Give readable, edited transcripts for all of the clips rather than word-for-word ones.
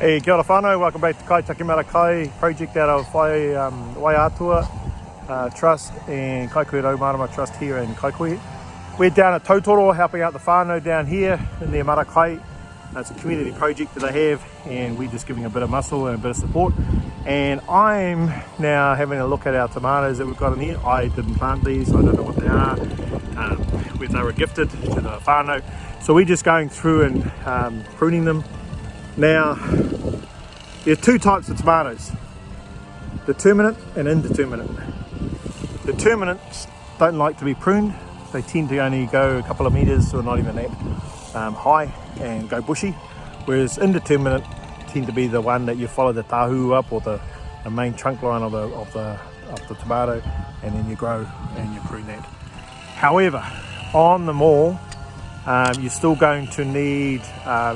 Hey, kia ora whānau, welcome back to Kai Takimara Kai project out of Whai, Wawata Trust and Kaikohe Mārama Trust here in Kaikohe. We're down at Tautoro helping out the whānau down here in their marakai. It's a community project that they have and we're just giving a bit of muscle and a bit of support. And I'm now having a look at our tomatoes that we've got in here. I didn't plant these, I don't know what they are, whether they were gifted to the whānau. So we're just going through and pruning them. Now, there are two types of tomatoes, determinate and indeterminate. Determinants don't like to be pruned. They tend to only go a couple of metres or not even that high and go bushy, whereas indeterminate tend to be the one that you follow the tahu up or the main trunk line of the tomato, and then you grow and you prune that. However, on them all, you're still going to need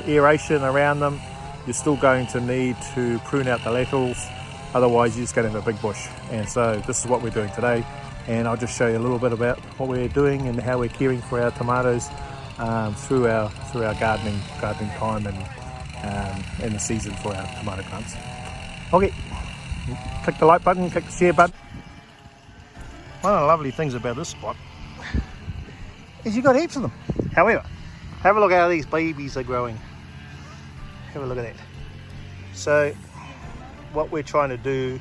aeration around them. You're still going to need to prune out the laterals, otherwise you're just going to have a big bush. And so this is what we're doing today, and I'll just show you a little bit about what we're doing and how we're caring for our tomatoes through our gardening time and the season for our tomato plants. Okay, click the like button, click the share button. One of the lovely things about this spot is you've got heaps of them. However, have a look at how these babies are growing. Have a look at that. So what we're trying to do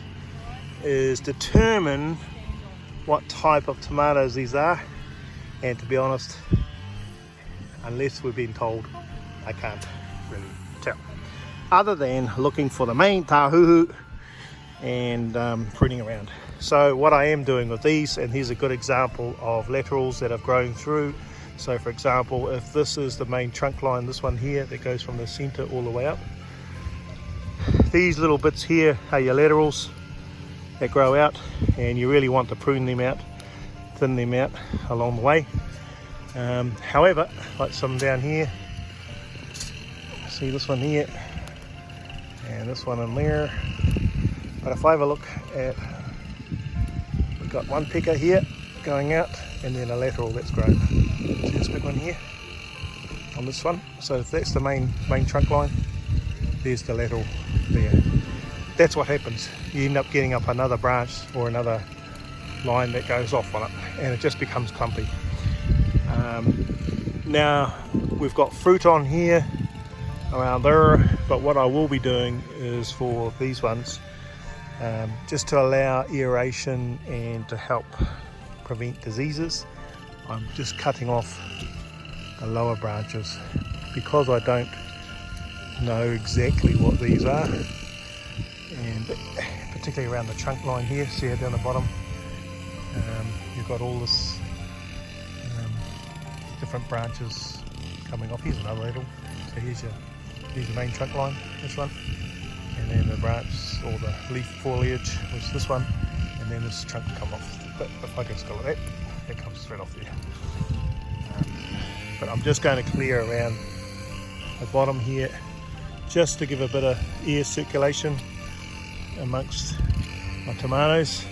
is determine what type of tomatoes these are, and to be honest, unless we've been told, I can't really tell, other than looking for the main tahuhu and pruning around. So what I am doing with these, and here's a good example of laterals that have grown through. So for example, if this is the main trunk line, this one here that goes from the center all the way up, these little bits here are your laterals that grow out, and you really want to prune them out, thin them out along the way. However, like some down here, see this one here and this one in there, but if I have a look at, we've got one pecker here going out and then a lateral that's grown. See this big one here on this one? So if that's the main trunk line, there's the lateral there. That's what happens. You end up getting up another branch or another line that goes off on it, and it just becomes clumpy. Now we've got fruit on here around there, but what I will be doing is for these ones, just to allow aeration and to help prevent diseases, I'm just cutting off the lower branches because I don't know exactly what these are, and particularly around the trunk line here. See how down the bottom you've got all this different branches coming off. Here's another lateral. So here's the main trunk line, this one, and then the branch or the leaf foliage was this one, and then this trunk will come off. But if I can just go like that, it comes straight off there. But I'm just going to clear around the bottom here just to give a bit of air circulation amongst my tomatoes,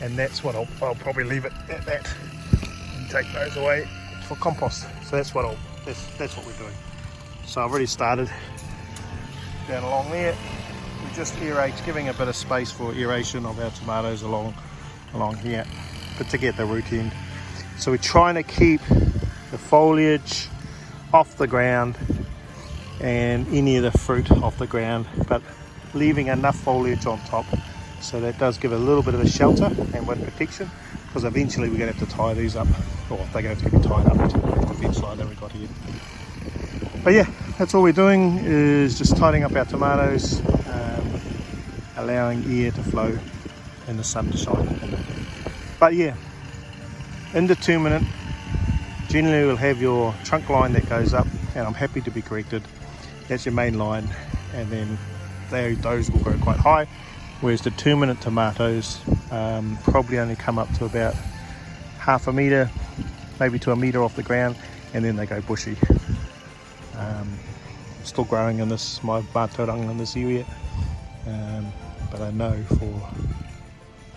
and that's what I'll probably leave it at that and take those away for compost. So that's what what we're doing. So I've already started down along there. We just aerate, giving a bit of space for aeration of our tomatoes along here, particularly at the root end. So we're trying to keep the foliage off the ground and any of the fruit off the ground, but leaving enough foliage on top, so that does give a little bit of a shelter and wind protection, because eventually we're going to have to tie these up, or they're going to have to be tied up to the fence line that we've got here. But yeah, that's all we're doing, is just tidying up our tomatoes, allowing air to flow and the sun to shine. But yeah, indeterminate, generally will have your trunk line that goes up, and I'm happy to be corrected, that's your main line, and then those will grow quite high, whereas determinate tomatoes probably only come up to about half a metre, maybe to a metre off the ground, and then they go bushy. Still growing in this, my mātauranga in this area, but I know for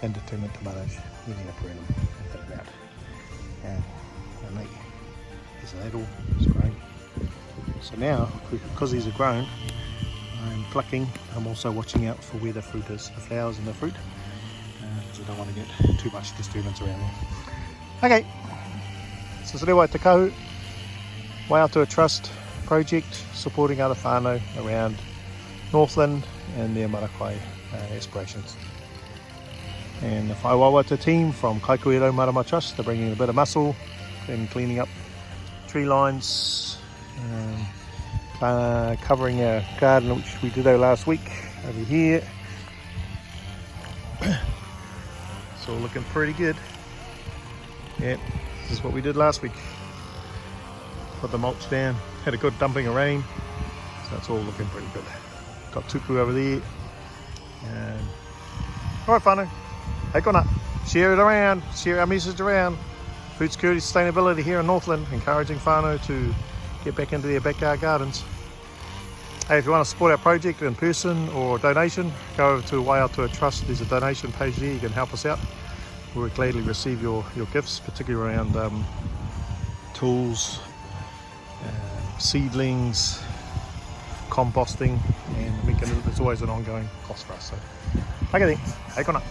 indeterminate tomatoes, you need to prune them and thin them out. And there's a little, it's growing. So now, because these are grown, I'm plucking. I'm also watching out for where the fruit is, the flowers and the fruit, because I don't want to get too much disturbance around there. Okay, so te rewa te kahu, Wawata Trust project supporting other whānau around Northland and their marakai aspirations. And the Whai Wawata team from Kaikohe Mārama Trust, they're bringing a bit of muscle and cleaning up tree lines, covering our garden, which we did last week over here. It's all looking pretty good. Yeah, this is what we did last week. Put the mulch down, had a good dumping of rain, so it's all looking pretty good. Got tupu over there. Alright whānau, hey kona, share it around, share our message around. Food security, sustainability here in Northland, encouraging whānau to get back into their backyard gardens. Hey, if you want to support our project in person or donation, go over to Wawata Trust. There's a donation page there, you can help us out. We'll gladly receive your gifts, particularly around tools, seedlings, composting, and it's always an ongoing cost for us. So, okay then, hey kona.